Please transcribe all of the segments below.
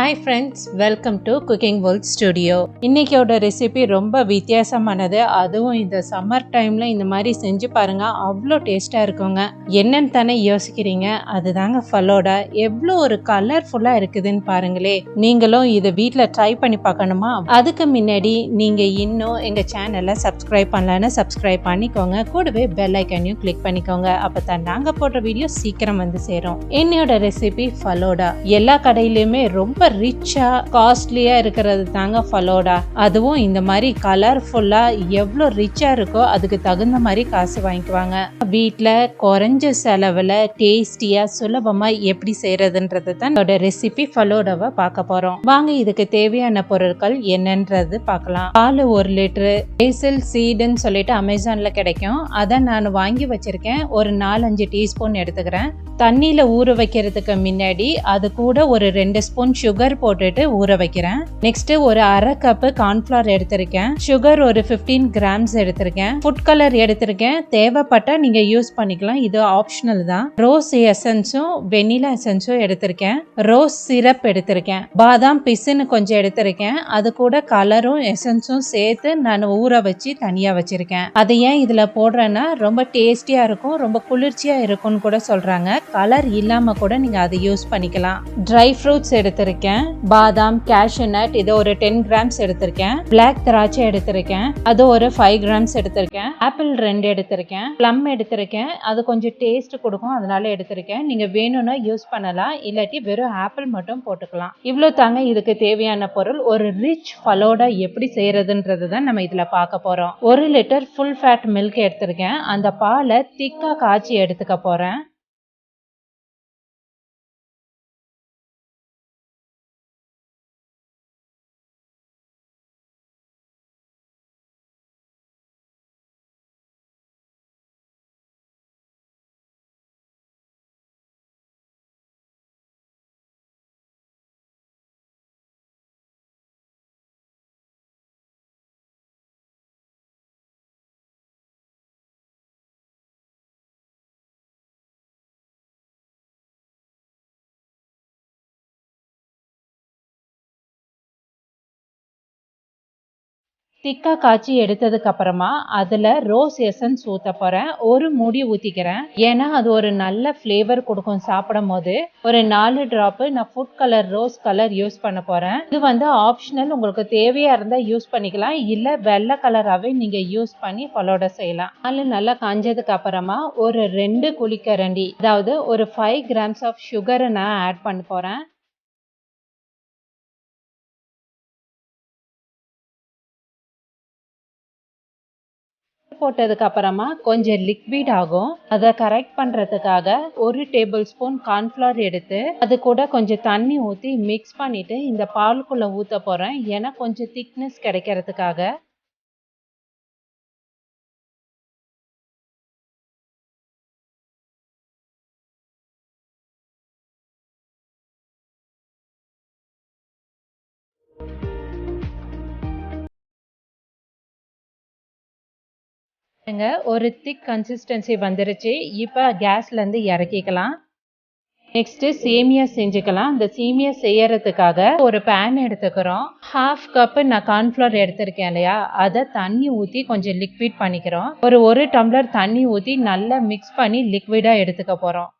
Hi friends, welcome to Cooking World Studio. இன்னைக்கோட recipe ரொம்ப வித்தியாசமானது. அதுவும் இந்த சம்மர் டைம்ல இந்த மாதிரி செஞ்சு பாருங்க, அவ்வளோ டேஸ்டா இருக்குங்க. என்னன்னு தானே யோசிக்கிறீங்க? அதுதாங்க ஃபலோடா. எவ்வளோ ஒரு கலர்ஃபுல்லா இருக்குதுன்னு பாருங்களே. நீங்களும் இதை வீட்டில் ட்ரை பண்ணி பார்க்கணுமா? அதுக்கு முன்னாடி நீங்க இன்னும் எங்க சேனலை சப்ஸ்கிரைப் பண்ணலன்னு சப்ஸ்கிரைப் பண்ணிக்கோங்க. கூடவே பெல் ஐக்கனையும் கிளிக் பண்ணிக்கோங்க. அப்பதான் நாங்க போடுற வீடியோ சீக்கிரம் வந்து சேரும். என்னோட ரெசிபி ஃபலோடா. எல்லா கடையிலுமே ரொம்ப ரிச்சா காஸ்ட்லியா இருக்கிறது தாங்க ஃபலோடா. அதுவும் இந்த மாதிரி கலர்ஃபுல்லா எவ்வளோ ரிச்சா இருக்கோ அதுக்கு தகுந்த மாதிரி காசு வாங்கிக்குவாங்க. வீட்டில் குறைஞ்ச செலவுல டேஸ்டியா சுலபமா எப்படி செய்யறதுன்றது தான் ரெசிபி ஃபலோடாவை பார்க்க போறோம். வாங்க இதுக்கு தேவையான பொருட்கள் என்னன்றது பார்க்கலாம். பால் 1 லிட்டரு, பேசில் சீடுன்னு சொல்லிட்டு அமேசான்ல கிடைக்கும். அதை நான் வாங்கி வச்சிருக்கேன். ஒரு 4-5 டீஸ்பூன் எடுத்துக்கிறேன். தண்ணியில ஊற வைக்கிறதுக்கு முன்னாடி அது கூட ஒரு 2 ஸ்பூன் சுகர் போட்டுட்டு ஊற வைக்கிறேன். நெக்ஸ்ட் ஒரு 1/2 கப் கார்ன்ஃபிளவர் எடுத்திருக்கேன். சுகர் ஒரு 15 கிராம்ஸ் எடுத்திருக்கேன். ஃபுட் கலர் எடுத்திருக்கேன். தேவைப்பட்டா நீங்க யூஸ் பண்ணிக்கலாம், இது ஆப்ஷனல் தான். ரோஸ் எசன்ஸும் வெனிலா எசன்ஸும் எடுத்திருக்கேன். ரோஸ் சிரப் எடுத்திருக்கேன். பாதாம் பிசுன்னு கொஞ்சம் எடுத்திருக்கேன். அது கூட கலரும் எசன்ஸும் சேர்த்து நான் ஊற வச்சு தனியா வச்சிருக்கேன். அதை ஏன் இதுல போடுறேன்னா ரொம்ப டேஸ்டியா இருக்கும், ரொம்ப குளிர்ச்சியா இருக்கும்னு கூட சொல்றாங்க. கலர் இல்லாம கூட நீங்க அதை யூஸ் பண்ணிக்கலாம். ட்ரை ஃப்ரூட்ஸ் எடுத்திருக்கேன். பாதாம், கேஷ்யூ நட் இது ஒரு 10 கிராம்ஸ் எடுத்திருக்கேன். பிளாக் திராட்சை எடுத்திருக்கேன். அது ஒரு 5 கிராம்ஸ் எடுத்திருக்கேன். ஆப்பிள் 2 எடுத்திருக்கேன். ப்ளம் எடுத்திருக்கேன். அது கொஞ்சம் டேஸ்ட் கொடுக்கும், அதனால எடுத்திருக்கேன். நீங்க வேணும்னா யூஸ் பண்ணலாம், இல்லாட்டி வெறும் ஆப்பிள் மட்டும் போட்டுக்கலாம். இவ்வளவு தாங்க இதுக்கு தேவையான பொருள். ஒரு ரிச் ஃபலோடா எப்படி செய்யறதுன்றது தான் நம்ம இதுல பார்க்க போறோம். 1 லிட்டர் ஃபுல் ஃபேட் மில்க் எடுத்திருக்கேன். அந்த பாலை திக்கா காய்ச்சி எடுத்துக்க போறேன். திக்கா காய்ச்சி எடுத்ததுக்கு அப்புறமா அதுல ரோஸ் எசன்ஸ் ஊத்த போறேன். ஒரு மூடி ஊத்திக்கிறேன். ஏன்னா அது ஒரு நல்ல ஃபிளேவர் கொடுக்கும் சாப்பிடும் போது. ஒரு 4 டிராப் நான் food colour rose colour use பண்ண போறேன். இது வந்து ஆப்ஷனல், உங்களுக்கு தேவையா இருந்தா யூஸ் பண்ணிக்கலாம், இல்ல வெள்ளை கலராகவே நீங்க யூஸ் பண்ணி ஃபலோடா செய்யலாம். பால் நல்லா காஞ்சதுக்கு அப்புறமா ஒரு 2 குழிக்கரண்டி, அதாவது ஒரு 5 கிராம்ஸ் ஆஃப் சுகரை நான் ஆட் பண்ண போறேன். போட்டதுக்கு அப்புறமா கொஞ்சம் லிக்விட் ஆகும். அதை கரெக்ட் பண்றதுக்காக 1 டேபிள் ஸ்பூன் கார்ன்ஃபிளவர் எடுத்து அது கூட கொஞ்சம் தண்ணி ஊற்றி மிக்ஸ் பண்ணிட்டு இந்த பாலுக்குள்ள ஊத்த போறேன். ஏன்னா கொஞ்சம் திக்னஸ் கிடைக்கிறதுக்காக. ஒரு திக் கன்சிஸ்டன்சி வந்துருச்சு. இப்போ கேஸ்ல இருந்து இறக்கிக்கலாம். நெக்ஸ்ட் சேமியா செஞ்சுக்கலாம். இந்த சேமியா செய்யறதுக்காக ஒரு பேன் எடுத்துக்கிறோம். 1/2 கப் நான் கார்ன்ஃபிளவர் எடுத்திருக்கேன் இல்லையா, அதை தண்ணி ஊற்றி கொஞ்சம் லிக்விட் பண்ணிக்கிறோம். ஒரு டம்ளர் தண்ணி ஊற்றி நல்லா மிக்ஸ் பண்ணி லிக்விடா எடுத்துக்க போறோம்.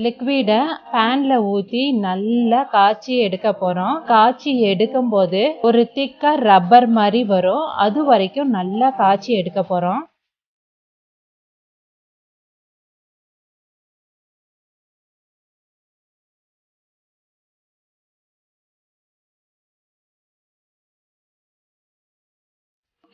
லிக்விடை பேன்ல ஊற்றி நல்லா காய்ச்சி எடுக்க போறோம். காய்ச்சி எடுக்கும் போது ஒரு திக்கா ரப்பர் மாதிரி வரும். அது வரைக்கும் நல்லா காய்ச்சி எடுக்க போறோம்.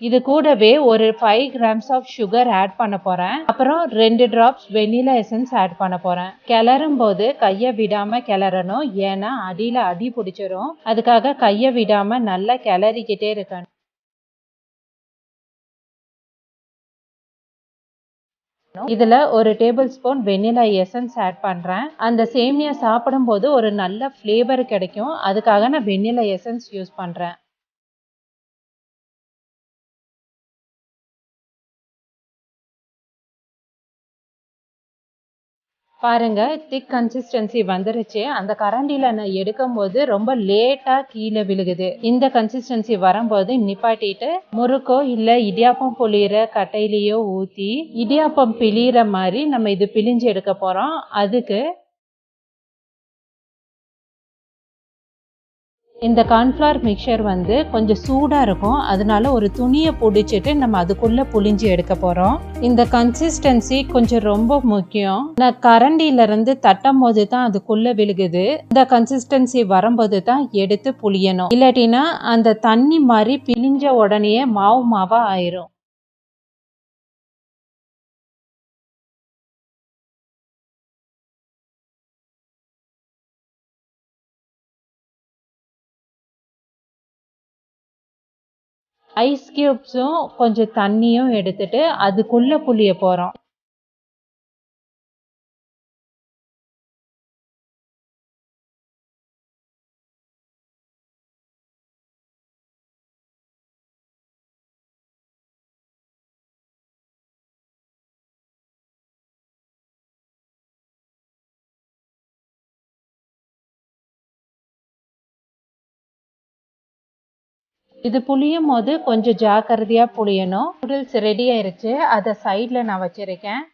இது கூடவே ஒரு 5 கிராம்ஸ் ஆஃப் சுகர் ஆட் பண்ண போறேன். அப்புறம் 2 டிராப்ஸ் வெனிலா எசன்ஸ் ஆட் பண்ண போறேன். கிளறும் போது கையை விடாம கிளறணும், ஏன்னா அடியில அடி பிடிச்சிரும். அதுக்காக கையை விடாம நல்லா கிளறிக்கிட்டே இருக்கணும். இதுல ஒரு tablespoon vanilla essence add பண்றேன். அந்த சேமியா சாப்பிடும் போது ஒரு நல்ல ஃபிளேவர் கிடைக்கும், அதுக்காக நான் வெனிலா எசன்ஸ் யூஸ் பண்றேன். பாருங்க திக் கன்சிஸ்டன்சி வந்துருச்சு. அந்த கரண்டில நான் எடுக்கும் போது ரொம்ப லேட்டா கீழே விழுகுது. இந்த கன்சிஸ்டன்சி வரும்போது நிப்பாட்டிட்டு முறுக்கோ இல்ல இடியாப்பம் புளியிற கட்டையிலயோ ஊத்தி இடியாப்பம் பிழியிற மாதிரி நம்ம இது பிழிஞ்சு எடுக்க போறோம். அதுக்கு இந்த கார்ன்ஃப்ளவர் மிக்சர் கொஞ்சம் சூடா இருக்கும். அதனால ஒரு துணியை பிடிச்சிட்டு நம்ம அதுக்குள்ள புழிஞ்சு எடுக்க போறோம். இந்த கன்சிஸ்டன்சி கொஞ்சம் ரொம்ப முக்கியம். நான் கரண்டில இருந்து தட்டும் போது தான் அதுக்குள்ள விழுகுது. இந்த கன்சிஸ்டன்சி வரும்போது தான் எடுத்து புழியணும். இல்லாட்டினா அந்த தண்ணி மாதிரி பிழிஞ்ச உடனே மாவு மாவா ஆயிரும். ஐஸ் கியூப்ஸும் கொஞ்சம் தண்ணியும் எடுத்துட்டு அதுக்குள்ள புளிய போறோம். இது புளியும் போது கொஞ்சம் ஜாக்கிரதையா புளியணும். நூடுல்ஸ் ரெடி ஆயிருச்சு. அதை சைட்ல நான் வச்சிருக்கேன்.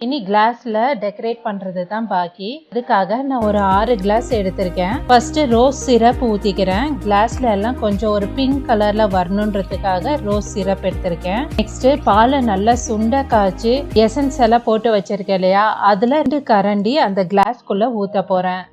இனி கிளாஸ்ல டெக்கரேட் பண்றது தான் பாக்கி. அதுக்காக நான் ஒரு 6 கிளாஸ் எடுத்திருக்கேன். ஃபர்ஸ்ட் ரோஸ் சிரப் ஊத்திக்கிறேன். கிளாஸ்ல எல்லாம் கொஞ்சம் ஒரு பிங்க் கலர்ல வரணுன்றதுக்காக ரோஸ் சிரப் எடுத்திருக்கேன். நெக்ஸ்ட் பாலை நல்லா சுண்ட காய்ச்சி எசன்ஸ் எல்லாம் போட்டு வச்சிருக்கேன் இல்லையா, அதுல 2 கரண்டி அந்த கிளாஸ்க்குள்ள ஊத்த போறேன்.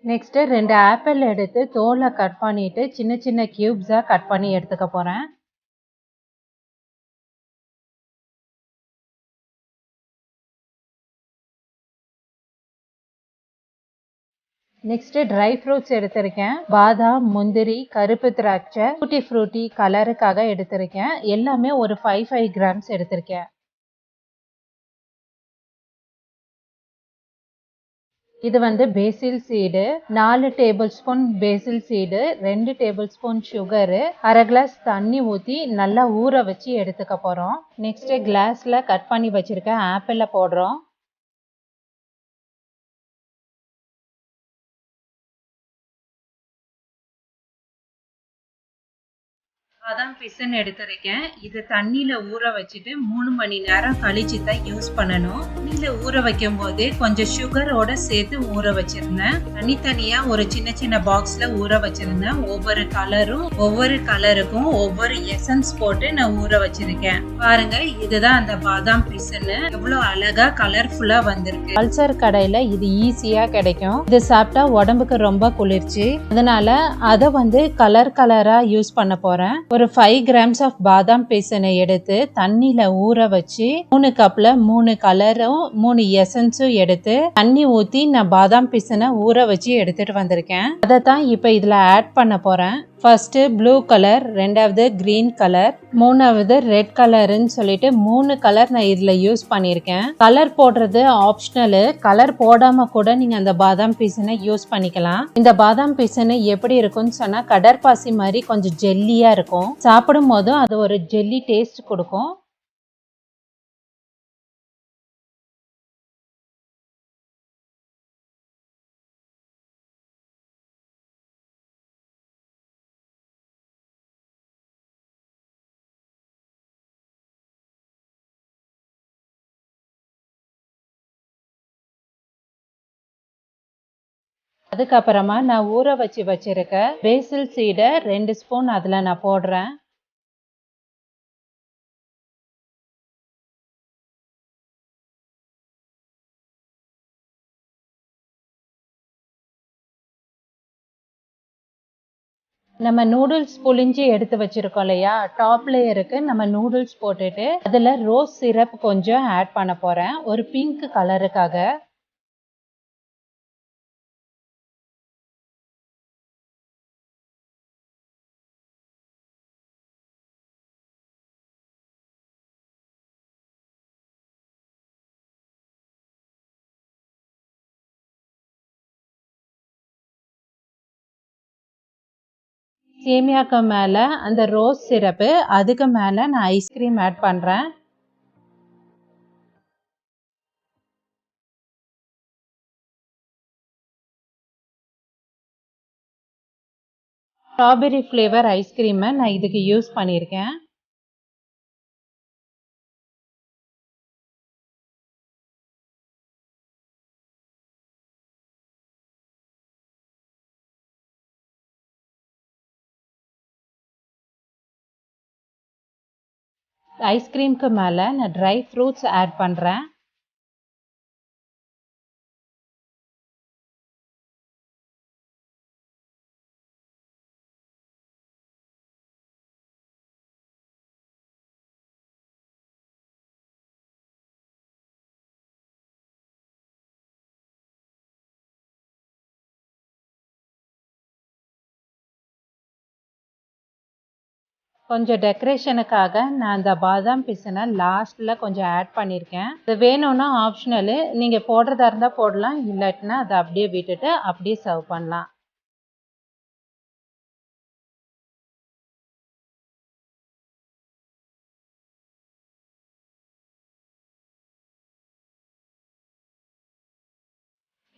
நெக்ஸ்ட் 2 ஆப்பிள் எடுத்து தோலை கட் பண்ணிட்டு சின்ன சின்ன கியூப்ஸா கட் பண்ணி எடுத்துக்க போறேன். நெக்ஸ்ட் ட்ரை ஃப்ரூட்ஸ் எடுத்திருக்கேன். பாதாம், முந்திரி, கருப்பு திராட்சை, டூட்டி ஃப்ரூட்டி கலருக்காக எடுத்திருக்கேன். எல்லாமே ஒரு 5 கிராம்ஸ் எடுத்திருக்கேன். இது பேசில் சீடு, 4 டேபிள் ஸ்பூன் பேசில் சீடு, 2 டேபிள் ஸ்பூன் சுகரு, அரை கிளாஸ் தண்ணி ஊற்றி நல்லா ஊற வச்சு எடுத்துக்க போறோம். நெக்ஸ்ட் கிளாஸ்ல கட் பண்ணி வச்சிருக்க ஆப்பிள போடுறோம். பாதாம் பிசின் எடுத்திருக்கேன். இது தண்ணியில ஊற வச்சுட்டு 3 மணி நேரம் கழிச்சு தான் யூஸ் பண்ணணும். தண்ணியில ஊற வைக்கும் போதே கொஞ்சம் சுகரோட சேர்த்து ஊற வச்சிருந்தேன். தனித்தனியா ஒரு சின்ன சின்ன பாக்ஸ்ல ஊற வச்சிருந்தேன். ஒவ்வொரு கலருக்கும் ஒவ்வொரு எசன்ஸ் போட்டு நான் ஊற வச்சிருக்கேன். பாருங்க, இதுதான் அந்த பாதாம் பிசின். எவ்வளவு அழகா கலர்ஃபுல்லா வந்திருக்கு. அல்சர் கடையில இது ஈஸியா கிடைக்கும். இது சாப்பிட்டா உடம்புக்கு ரொம்ப குளிர்ச்சி. அதனால அதை கலரா யூஸ் பண்ண போறேன். ஒரு 5 கிராம்ஸ் ஆஃப் பாதாம் பிசினை எடுத்து தண்ணியில ஊற வச்சு 3 கப்ல 3 கலரும் 3 எசன்ஸும் எடுத்து தண்ணி ஊத்தி நான் பாதாம் பிசினை ஊற வச்சு எடுத்துட்டு வந்திருக்கேன். அதை தான் இப்ப இதுல ஆட் பண்ண போறேன். ஃபர்ஸ்ட் ப்ளூ கலர், ரெண்டாவது கிரீன் கலர், மூணாவது ரெட் கலர்னு சொல்லிட்டு 3 கலர் நான் இதுல யூஸ் பண்ணியிருக்கேன். கலர் போடுறது ஆப்ஷனல். கலர் போடாம கூட நீங்க அந்த பாதாம் பீசனை யூஸ் பண்ணிக்கலாம். இந்த பாதாம் பீசனை எப்படி இருக்கும்னு சொன்னா கடற்பாசி மாதிரி கொஞ்சம் ஜெல்லியா இருக்கும். சாப்பிடும் போதும் அது ஒரு ஜெல்லி டேஸ்ட் கொடுக்கும். அதுக்கப்புறமா நான் ஊற வச்சிருக்க பேசில் சீடை 2 ஸ்பூன் அதில் நான் போடுறேன். நம்ம நூடுல்ஸ் புளிஞ்சி எடுத்து வச்சிருக்கோம் இல்லையா, டாப் லேயருக்கு நம்ம நூடுல்ஸ் போட்டுட்டு அதில் ரோஸ் சிரப் கொஞ்சம் ஆட் பண்ண போகிறேன், ஒரு பிங்க் கலருக்காக. சேமியாக்கு மேலே அந்த ரோஸ் சிரப்பு, அதுக்கு மேலே நான் ஐஸ்கிரீம் ஆட் பண்ணுறேன். ஸ்ட்ராபெரி ஃப்ளேவர் ஐஸ்கிரீமை நான் இதுக்கு யூஸ் பண்ணியிருக்கேன். ஐஸ்கிரீமுக்கு மேலே நான் ட்ரை ஃப்ரூட்ஸ் ஆட் பண்ணுறேன். கொஞ்சம் டெக்கரேஷனுக்காக நான் அந்த பாதாம் பிசினை லாஸ்ட்டில் கொஞ்சம் ஆட் பண்ணியிருக்கேன். இது வேணும்னா ஆப்ஷனலு, நீங்கள் போடுறதா இருந்தால் போடலாம், இல்லாட்டினா அதை அப்படியே விட்டுட்டு அப்படியே சர்வ் பண்ணலாம்.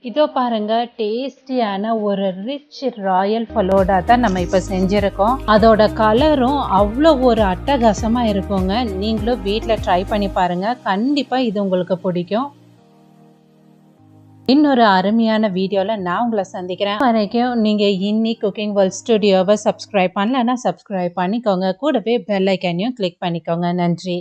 இதோ பாருங்க, டேஸ்டியான ஒரு ரிச் ராயல் ஃபலூடா தான் நம்ம இப்போ செஞ்சுருக்கோம். அதோட கலரும் அவ்வளோ ஒரு அட்டகாசமாக இருக்குங்க. நீங்களும் வீட்டில் ட்ரை பண்ணி பாருங்கள், கண்டிப்பாக இது உங்களுக்கு பிடிக்கும். இன்னொரு அருமையான வீடியோவில் நான் உங்களை சந்திக்கிறேன். வரைக்கும் நீங்கள் இன்னி குக்கிங் வேர்ல்ட் ஸ்டுடியோவை சப்ஸ்கிரைப் பண்ணலன்னா சப்ஸ்கிரைப் பண்ணிக்கோங்க. கூடவே பெல் ஐக்கானையும் கிளிக் பண்ணிக்கோங்க. நன்றி.